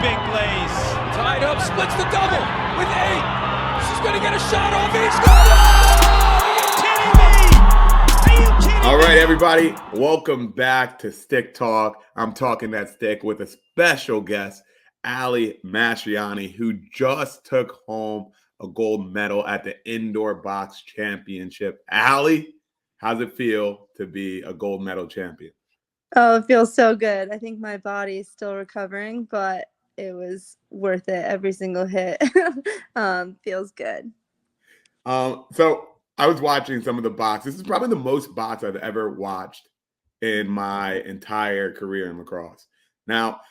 big plays. Tied up, splits the double with 8. She's going to get a shot off. He's got Are you kidding me? All right, everybody, welcome back to Stick Talk. I'm talking that stick with a special guest, Ali Mastroianni, who just took home a gold medal at the Indoor Box Championship. Ali, how's it feel to be a gold medal champion? Oh, it feels so good. I think my body is still recovering, but it was worth it. Every single hit feels good. So I was watching some of the box. This is probably the most box I've ever watched in my entire career in lacrosse. Now,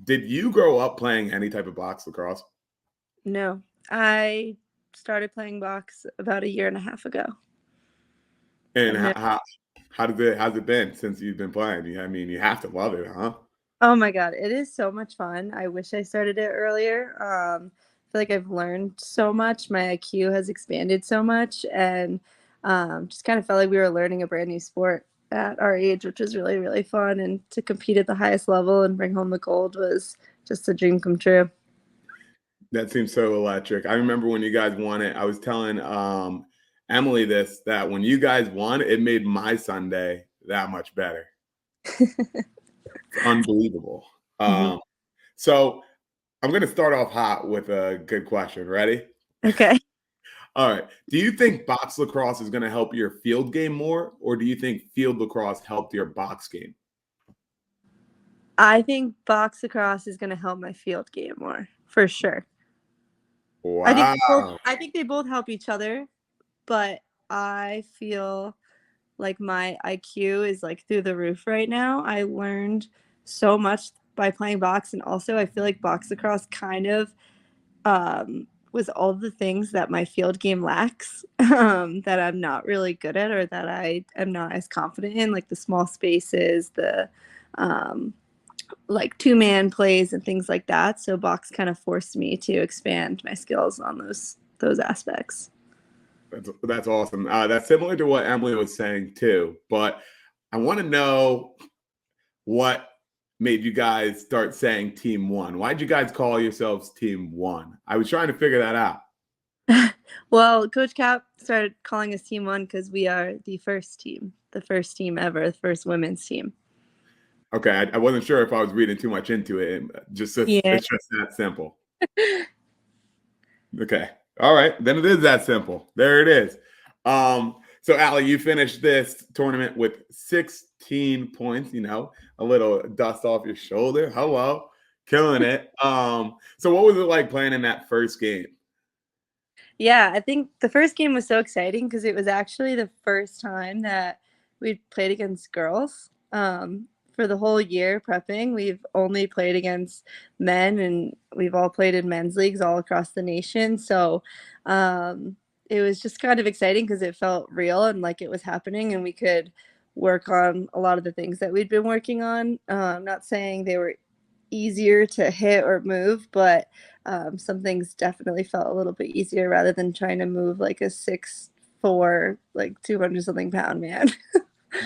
did you grow up playing any type of box lacrosse? No, I started playing box about 1.5 years ago. And Okay. how's it been since you've been playing? I mean, you have to love it, huh? Oh my God, it is so much fun. I wish I started it earlier. I feel like I've learned so much. My IQ has expanded so much, and just kind of felt like we were learning a brand new sport at our age, which was really, really fun. And to compete at the highest level and bring home the gold was just a dream come true. That seems so electric. I remember when you guys won it, I was telling Emily that when you guys won, it made my Sunday that much better. Unbelievable. So I'm going to start off hot with a good question. Ready? Okay. All right. Do you think box lacrosse is going to help your field game more, or do you think field lacrosse helped your box game? I think box lacrosse is going to help my field game more, for sure. Wow. I think they both help each other, but I feel like my IQ is like through the roof right now. I learned so much by playing box, and also I feel like box lacrosse kind of was all the things that my field game lacks, that I'm not really good at, or that I am not as confident in, like the small spaces, the like 2-man plays and things like that. So box kind of forced me to expand my skills on those aspects. That's awesome. That's similar to what Emily was saying too. But I want to know what made you guys start saying Team One. Why'd you guys call yourselves Team One? I was trying to figure that out. Well, Coach Cap started calling us Team One because we are the first team ever, the first women's team. Okay, I wasn't sure if I was reading too much into it. It's just that simple. Okay. All right. Then it is that simple. There it is. So Ali, you finished this tournament with 16 points, a little dust off your shoulder. Hello. Killing it. So what was it like playing in that first game? Yeah, I think the first game was so exciting because it was actually the first time that we'd played against girls. For the whole year prepping, we've only played against men, and we've all played in men's leagues all across the nation. So it was just kind of exciting because it felt real and like it was happening, and we could work on a lot of the things that we'd been working on. I'm not saying they were easier to hit or move, but some things definitely felt a little bit easier rather than trying to move like a 6'4", like 200-something pound man.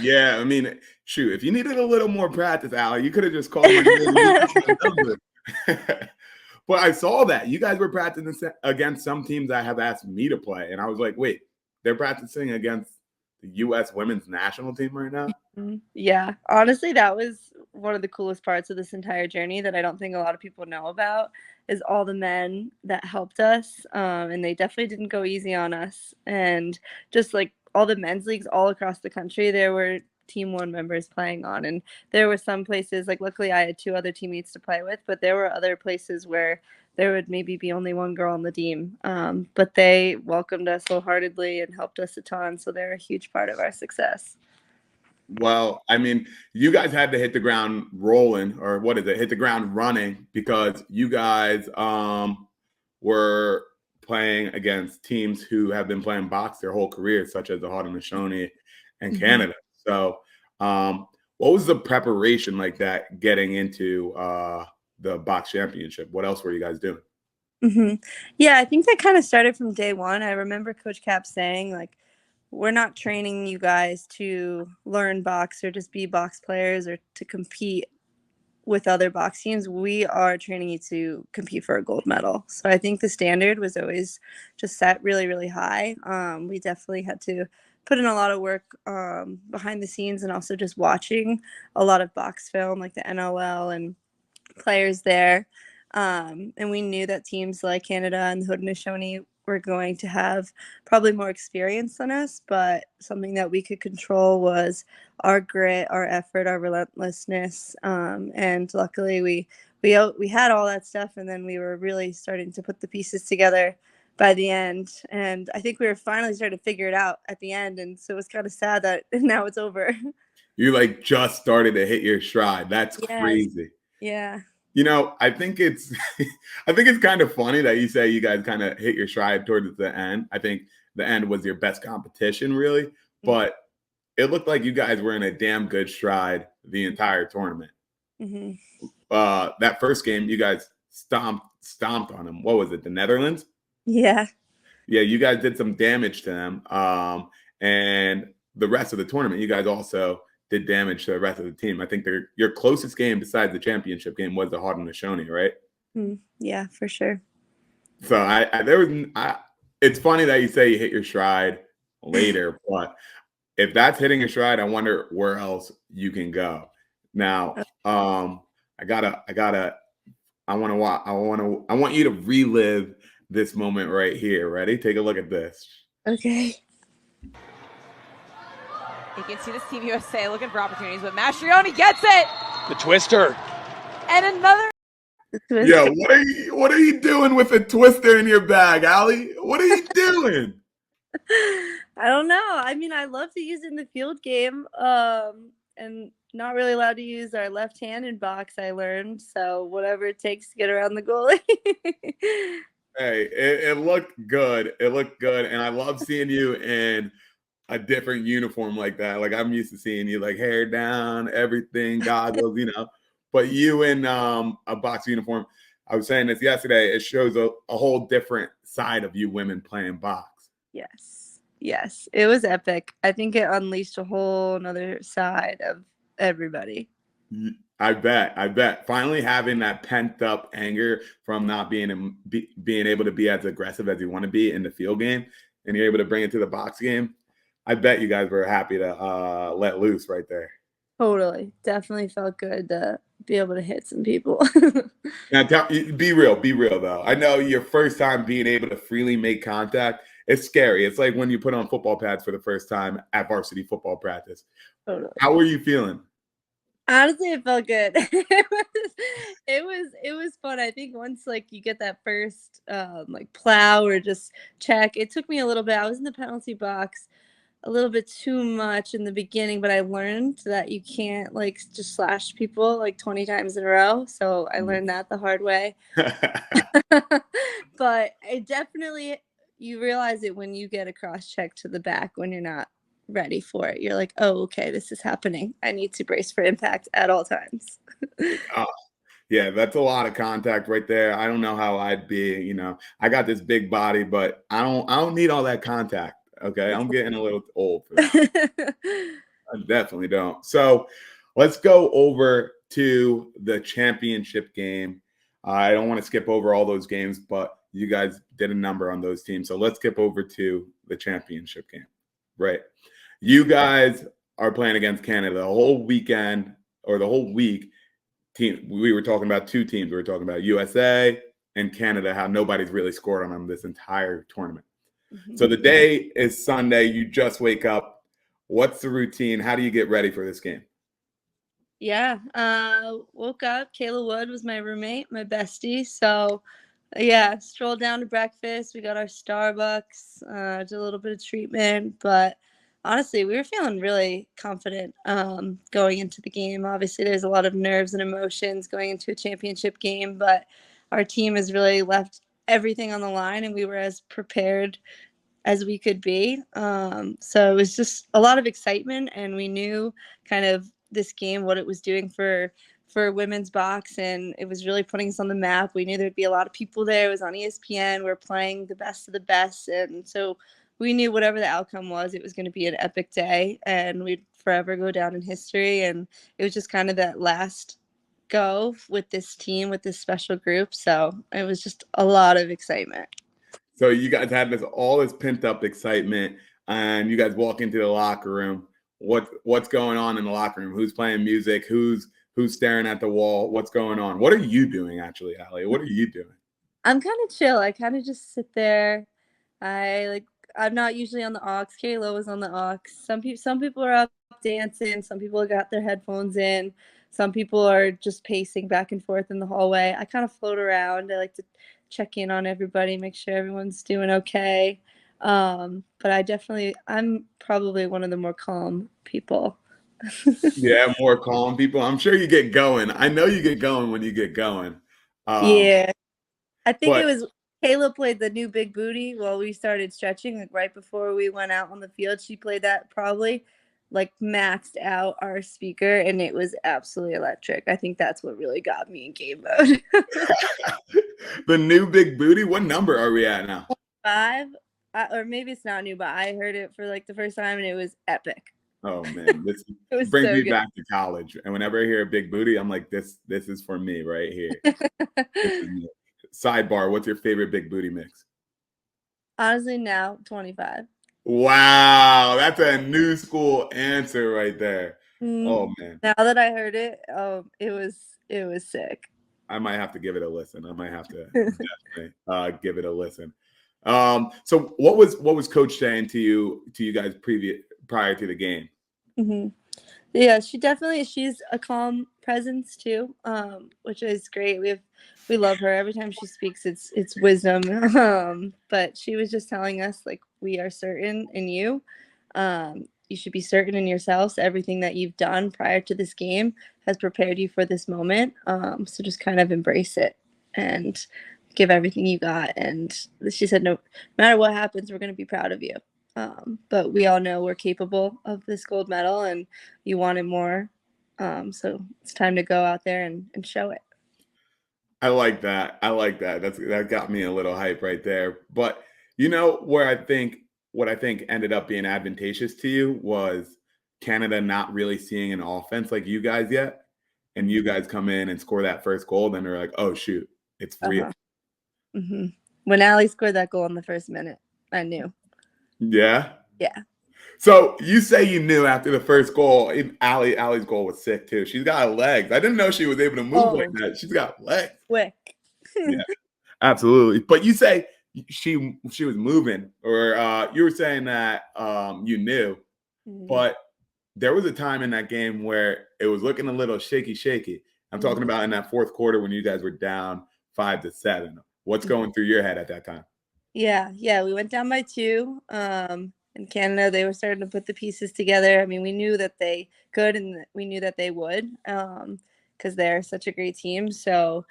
Yeah, I mean, shoot, if you needed a little more practice, Ali, you could have just called my number. But I saw that you guys were practicing against some teams that have asked me to play, and I was like, wait, they're practicing against the U.S. women's national team right now? Yeah, honestly, that was one of the coolest parts of this entire journey that I don't think a lot of people know about, is all the men that helped us, and they definitely didn't go easy on us. And just like all the men's leagues all across the country, there were Team One members playing on, and there were some places, like luckily I had 2 other teammates to play with, but there were other places where there would maybe be only 1 girl on the team, but they welcomed us wholeheartedly and helped us a ton, so they're a huge part of our success. Well, I mean, you guys had to hit the ground rolling, or what is it? Hit the ground running, because you guys were playing against teams who have been playing box their whole career, such as the Haudenosaunee and Canada. So what was the preparation like that getting into the box championship? What else were you guys doing? Yeah, I think that kind of started from day one. I remember Coach Cap saying, like, we're not training you guys to learn box or just be box players or to compete with other box teams, we are training you to compete for a gold medal. So I think the standard was always just set really, really high. We definitely had to put in a lot of work behind the scenes, and also just watching a lot of box film, like the NOL and players there. And we knew that teams like Canada and the Haudenosaunee were going to have probably more experience than us, but something that we could control was our grit, our effort, our relentlessness. And luckily, we had all that stuff, and then we were really starting to put the pieces together by the end. And I think we were finally starting to figure it out at the end. And so it was kind of sad that now it's over. You like just started to hit your stride. That's Yes. crazy. Yeah. You know, I think it's I think it's kind of funny that you say you guys kind of hit your stride towards the end. I think the end was your best competition, really, but it looked like you guys were in a damn good stride the entire tournament. Mm-hmm. That first game, you guys stomped on them. What was it? The Netherlands? Yeah. Yeah, you guys did some damage to them. And the rest of the tournament, you guys also did damage to the rest of the team. I think your closest game besides the championship game was the Haudenosaunee, right? Yeah, for sure. So it's funny that you say you hit your stride later, but if that's hitting a stride, I wonder where else you can go. Now, I want you to relive this moment right here. Ready? Take a look at this. Okay. You can see this Team USA looking for opportunities, but Mastroianni gets it! The twister. And another. Yeah, what are you doing with a twister in your bag, Allie? What are you doing? I don't know. I mean, I love to use it in the field game, and not really allowed to use our left-handed box, I learned. So whatever it takes to get around the goalie. Hey, it looked good. It looked good, and I love seeing you in a different uniform like that. Like I'm used to seeing you like hair down, everything, goggles, But you in a box uniform, I was saying this yesterday, it shows a whole different side of you women playing box. Yes. It was epic. I think it unleashed a whole another side of everybody. I bet. Finally having that pent up anger from not being able to be as aggressive as you want to be in the field game, and you're able to bring it to the box game. I bet you guys were happy to let loose right there. Totally. Definitely felt good to be able to hit some people. Now, be real though. I know your first time being able to freely make contact, it's scary. It's like when you put on football pads for the first time at varsity football practice. Totally. How were you feeling? Honestly, it felt good. It was fun. I think once like you get that first like plow or just check, it took me a little bit. I was in the penalty box a little bit too much in the beginning, but I learned that you can't like just slash people like 20 times in a row. So I learned that the hard way. But it definitely, you realize it when you get a cross check to the back when you're not ready for it. You're like, oh, okay, this is happening. I need to brace for impact at all times. Yeah, that's a lot of contact right there. I don't know how I'd be, I got this big body, but I don't need all that contact. Okay, I'm getting a little old for that. I definitely don't. So let's go over to the championship game. I don't want to skip over all those games, but you guys did a number on those teams. So let's skip over to the championship game. Right. You guys are playing against Canada the whole weekend or the whole week. We were talking about two teams. We were talking about USA and Canada, how nobody's really scored on them this entire tournament. So the day is Sunday. You just wake up. What's the routine? How do you get ready for this game? Yeah. Woke up. Kayla Wood was my roommate, my bestie. So yeah, strolled down to breakfast. We got our Starbucks, did a little bit of treatment, but honestly, we were feeling really confident going into the game. Obviously, there's a lot of nerves and emotions going into a championship game, but our team has really left everything on the line, and we were as prepared as we could be. So it was just a lot of excitement, and we knew kind of this game, what it was doing for women's box, and it was really putting us on the map. We knew there'd be a lot of people there. It was on ESPN. We're playing the best of the best, and so we knew whatever the outcome was, it was going to be an epic day, and we'd forever go down in history. And it was just kind of that last go with this team, with this special group. So it was just a lot of excitement. So you guys had all this pent up excitement, and you guys walk into the locker room. What's going on in the locker room? Who's playing music? Who's staring at the wall? What's going on? What are you doing, actually, Allie? What are you doing? I'm kind of chill. I kind of just sit there. I'm not usually on the aux. Kayla was on the aux. Some people are up dancing. Some people got their headphones in. Some people are just pacing back and forth in the hallway. I kind of float around. I like to check in on everybody, make sure everyone's doing okay. But I'm probably one of the more calm people. Yeah, more calm people. I'm sure you get going. I know you get going when you get going. Yeah. I think it But was Kayla played the new Big Booty while we started stretching, like right before we went out on the field. She played that probably like maxed out our speaker, and it was absolutely electric. I think that's what really got me in game mode. the new Big Booty. What number are we at now? 5, or maybe it's not new, but I heard it for like the first time, and it was epic. Oh man, this It was brings so me good. back to college. And whenever I hear a Big Booty, I'm like, this is for me right here. This is me. Sidebar, what's your favorite Big Booty mix? Honestly, now 25. Wow, that's a new school answer right there. Oh man, Now that I heard it, it was sick. I might have to give it a listen. I might have to definitely give it a listen. So what was Coach saying to you guys prior to the game? Mm-hmm. Yeah, she's a calm presence too, which is great. We love her. Every time she speaks, it's wisdom. But she was just telling us, like, we are certain in you. You should be certain in yourselves. Everything that you've done prior to this game has prepared you for this moment. So just kind of embrace it and give everything you got. And she said, no matter what happens, we're going to be proud of you. But we all know we're capable of this gold medal, and you wanted more. So it's time to go out there and show it. I like that. That got me a little hype right there. But you know what I think ended up being advantageous to you was Canada not really seeing an offense like you guys yet. And you guys come in and score that first goal, then they're like, oh shoot, it's real. Mm-hmm. When Allie scored that goal in the first minute, I knew. Yeah. Yeah. So you say you knew after the first goal. Allie's goal was sick too. She's got legs. I didn't know she was able to move like that. She's got legs. Quick. Yeah, absolutely. But you say she was moving, or you were saying that you knew, but there was a time in that game where it was looking a little shaky. I'm talking about in that fourth quarter when you guys were down 5-7. What's going through your head at that time? Yeah, we went down by 2. In Canada, they were starting to put the pieces together. I mean, we knew that they could, and we knew that they would, because they're such a great team. So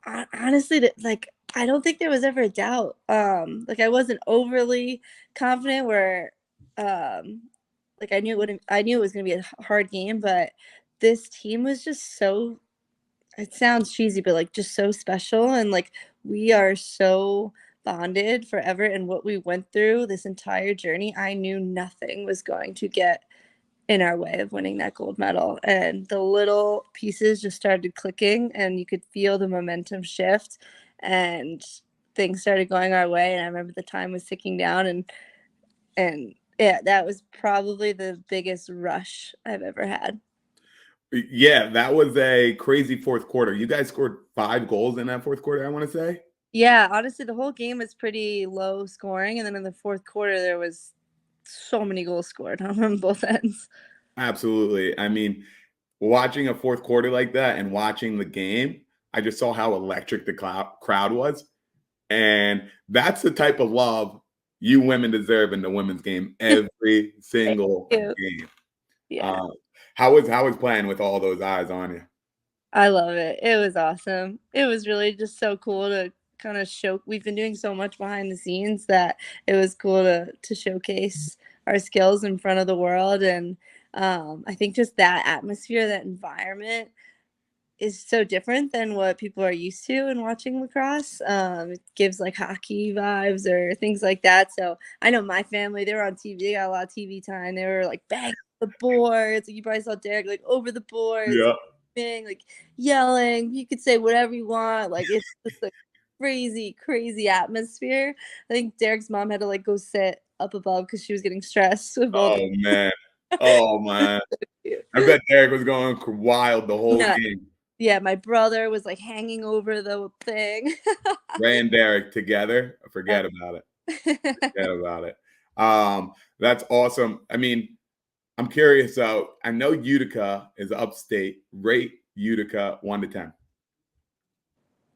honestly, I don't think there was ever a doubt. I wasn't overly confident where, I knew it was going to be a hard game, but this team was just so, it sounds cheesy, but just so special. And we are so bonded forever. And what we went through this entire journey, I knew nothing was going to get in our way of winning that gold medal. And the little pieces just started clicking, and you could feel the momentum shift, and things started going our way. And I remember the time was ticking down, and yeah, that was probably the biggest rush I've ever had. Yeah, that was a crazy fourth quarter. You guys scored 5 goals in that fourth quarter, I want to say. Yeah, honestly, the whole game was pretty low scoring, and then in the fourth quarter, there was so many goals scored on both ends. Absolutely. I mean, watching a fourth quarter like that and watching the game, I just saw how electric the crowd was. And that's the type of love you women deserve in the women's game every single game. Yeah. How was playing with all those eyes on you? I love it. It was awesome. It was really just so cool to kind of show. We've been doing so much behind the scenes that it was cool to showcase our skills in front of the world. And I think just that atmosphere, that environment is so different than what people are used to in watching lacrosse. It gives hockey vibes or things like that. So I know my family, they were on TV, they got a lot of TV time. They were bang the boards. You probably saw Derek over the boards. Yeah. screaming, like yelling. You could say whatever you want. Like it's just a crazy, crazy atmosphere. I think Derek's mom had to like go sit up above because she was getting stressed with both. Oh man. Oh man. I bet Derek was going wild the whole Yeah. game. Yeah, my brother was like hanging over the thing. Ray and Derek together. Forget about it. Forget about it. That's awesome. I mean, I'm curious. So I know Utica is upstate. Rate Utica 1 to 10.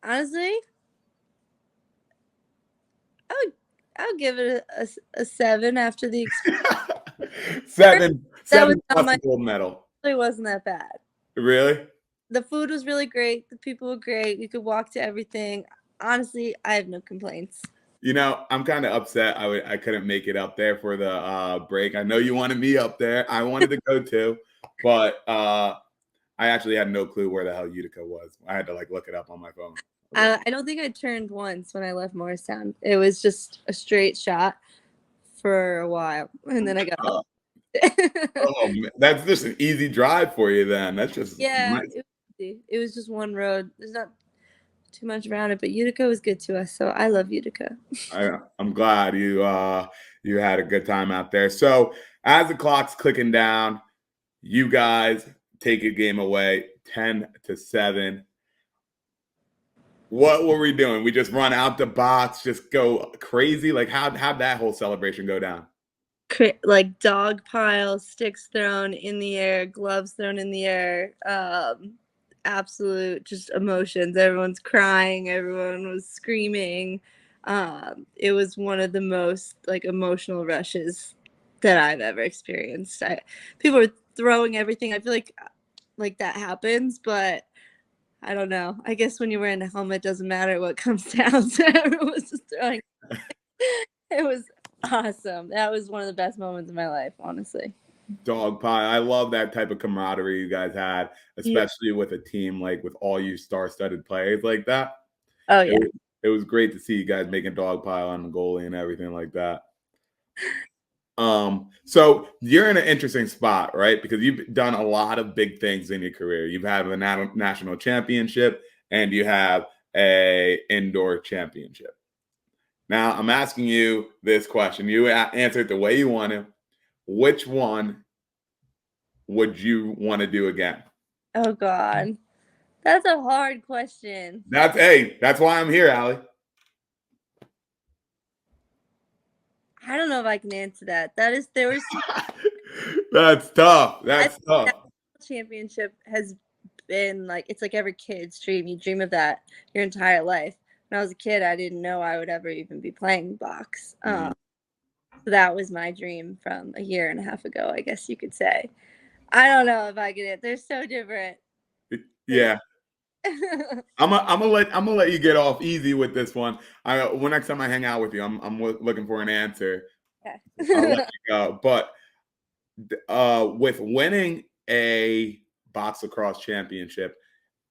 Honestly, I would give it a 7 after the experience. seven. That was Seven not plus my a gold medal. It wasn't that bad. Really? The food was really great. The people were great. You could walk to everything. Honestly, I have no complaints. You know, I'm kind of upset. I couldn't make it up there for the break. I know you wanted me up there. I wanted to go too, but I actually had no clue where the hell Utica was. I had to like look it up on my phone. I don't think I turned once when I left Morristown. It was just a straight shot for a while, and then I got home. Oh, man. That's just an easy drive for you then. That's just Yeah, nice. it was just one road. There's not too much around it, but Utica was good to us, so I love Utica. I'm glad you had a good time out there. So as the clock's clicking down, you guys take a game away, 10-7. What were we doing? We just run out the box, just go crazy. Like how'd that whole celebration go down? Like dog piles, sticks thrown in the air, gloves thrown in the air, absolute just emotions. Everyone's crying, everyone was screaming. It was one of the most like emotional rushes that I've ever experienced. People were throwing everything. I feel like that happens, but I don't know. I guess when you're wearing a helmet, it doesn't matter what comes down. So everyone was just throwing. It was awesome. That was one of the best moments of my life, honestly. Dog pie. I love that type of camaraderie you guys had, Yeah. especially with a team like with all you star-studded players like that. Oh It yeah. was, it was great to see you guys making dog pile on the goalie and everything like that. So you're in an interesting spot, right? Because you've done a lot of big things in your career. You've had a national championship and you have a indoor championship. Now I'm asking you this question. You answer it the way you want to. Which one would you want to do again? Oh God. That's a hard question. That's why I'm here, Allie. I don't know if I can answer that. There was That's tough. I That's think tough. that championship has been like it's like every kid's dream. You dream of that your entire life. When I was a kid, I didn't know I would ever even be playing box. Mhm. So that was my dream from a year and a half ago, I guess you could say. I don't know if I get it. They're so different. Yeah. I'm gonna let you get off easy with this one. When next time I hang out with you, I'm looking for an answer. Okay. I'll let you go. But with winning a box lacrosse championship,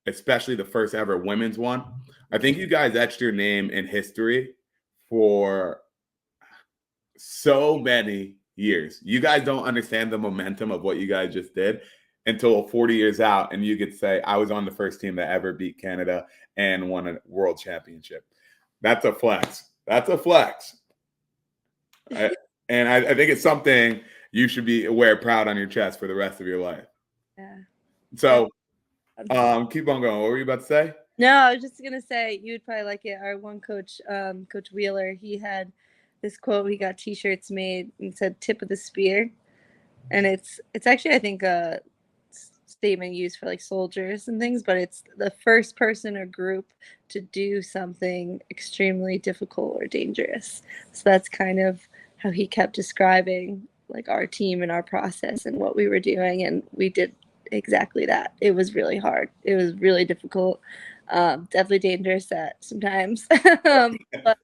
especially the first ever women's one, I think you guys etched your name in history for so many years. You guys don't understand the momentum of what you guys just did until 40 years out, and you could say, I was on the first team that ever beat Canada and won a world championship. That's a flex. That's a flex. I think it's something you should be wear proud on your chest for the rest of your life. Yeah. So keep on going. What were you about to say? No, I was just gonna say you'd probably like it. Our one coach, Coach Wheeler, he had this quote. He got T-shirts made and said "tip of the spear," and it's actually I think a statement used for like soldiers and things, but it's the first person or group to do something extremely difficult or dangerous. So that's kind of how he kept describing like our team and our process and what we were doing, and we did exactly that. It was really hard. It was really difficult. Definitely dangerous at sometimes, but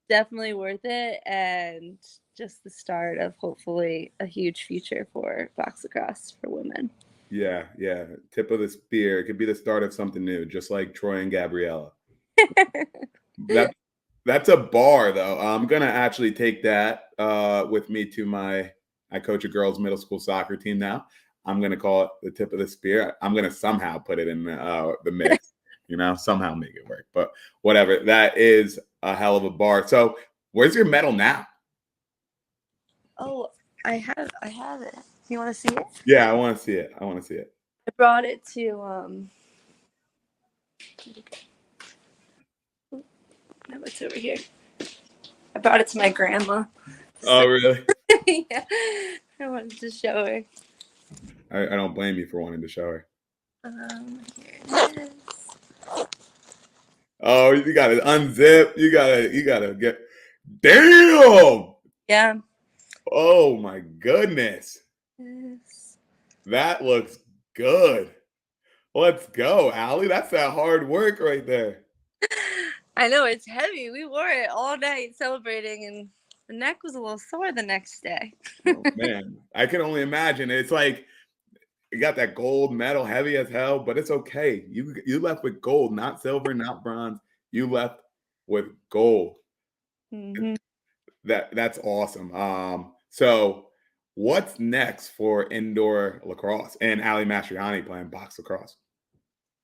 definitely worth it, and just the start of hopefully a huge future for box lacrosse for women. Yeah. Tip of the spear. It could be the start of something new, just like Troy and Gabriella. That's a bar, though. I'm gonna actually take that with me to I coach a girls' middle school soccer team now. I'm going to call it the tip of the spear. I'm going to somehow put it in the mix, somehow make it work. But whatever, that is a hell of a bar. So where's your medal now? Oh, I have it. You want to see it? Yeah, I want to see it. I brought it to no, it's over here. I brought it to my grandma. Oh, really? Yeah, I wanted to show her. I don't blame you for wanting to show her. Here it is. Oh, you gotta unzip. You gotta get. Damn! Yeah. Oh my goodness. Yes. That looks good. Let's go, Allie. That's that hard work right there. I know, it's heavy. We wore it all night celebrating, and the neck was a little sore the next day. Oh, man, I can only imagine. It's like you got that gold medal, heavy as hell, but it's okay. You left with gold, not silver, not bronze. You left with gold. Mm-hmm. That's awesome. So what's next for indoor lacrosse and Ali Mastroianni playing box lacrosse?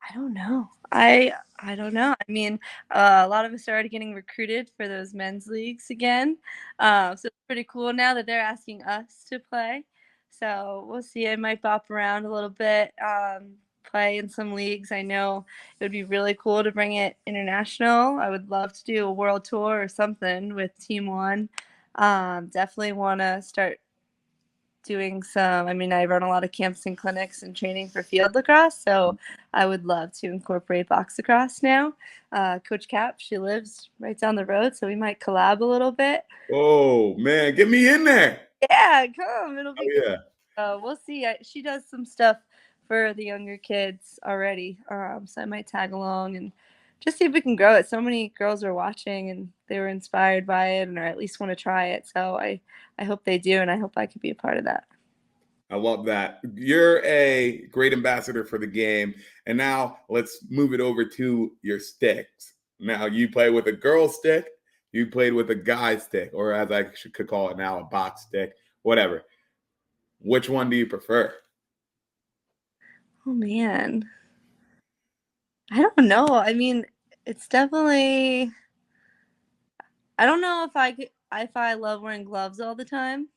I don't know. I don't know. I mean, a lot of us are already getting recruited for those men's leagues again. So it's pretty cool now that they're asking us to play. So we'll see. I might bop around a little bit, play in some leagues. I know it would be really cool to bring it international. I would love to do a world tour or something with Team One. Definitely want to start doing some, I run a lot of camps and clinics and training for field lacrosse, so I would love to incorporate box lacrosse now. Coach Cap, she lives right down the road, so we might collab a little bit. Oh, man, get me in there. Yeah, come. It'll be good. We'll see. She does some stuff for the younger kids already, so I might tag along and just see if we can grow it. So many girls are watching and they were inspired by it, or at least want to try it. So I hope they do, and I hope I could be a part of that. I love that. You're a great ambassador for the game. And now let's move it over to your sticks. Now you play with a girl stick, you played with a guy stick, or as I could call it now, a box stick, whatever. Which one do you prefer? Oh, man. I don't know. It's definitely, I don't know if I love wearing gloves all the time,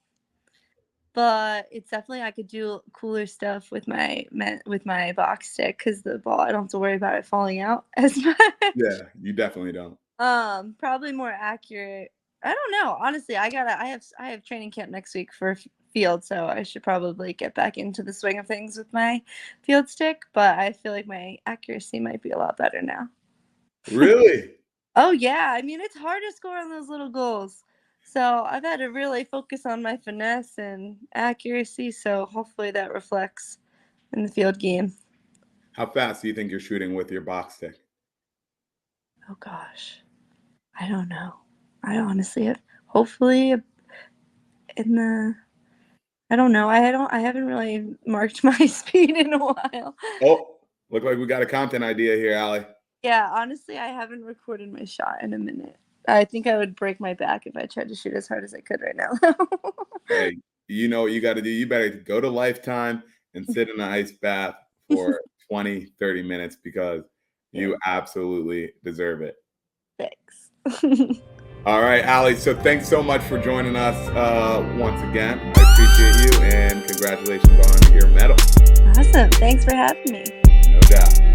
but it's definitely, I could do cooler stuff with my my box stick, because the ball, I don't have to worry about it falling out as much. Yeah, you definitely don't. Probably more accurate. I don't know. Honestly, I have training camp next week for field, so I should probably get back into the swing of things with my field stick, but I feel like my accuracy might be a lot better now. Really? Oh yeah, it's hard to score on those little goals. So I've had to really focus on my finesse and accuracy, so hopefully that reflects in the field game. How fast do you think you're shooting with your box stick? Oh gosh. I don't know. I honestly have, hopefully in the, I don't know. I haven't really marked my speed in a while. Oh, look like we got a content idea here, Allie. Yeah, honestly, I haven't recorded my shot in a minute. I think I would break my back if I tried to shoot as hard as I could right now. Hey, you know what you got to do? You better go to Lifetime and sit in an ice bath for 20, 30 minutes, because you absolutely deserve it. Thanks. All right, Allie. So thanks so much for joining us once again. I appreciate you, and congratulations on your medal. Awesome. Thanks for having me. No doubt.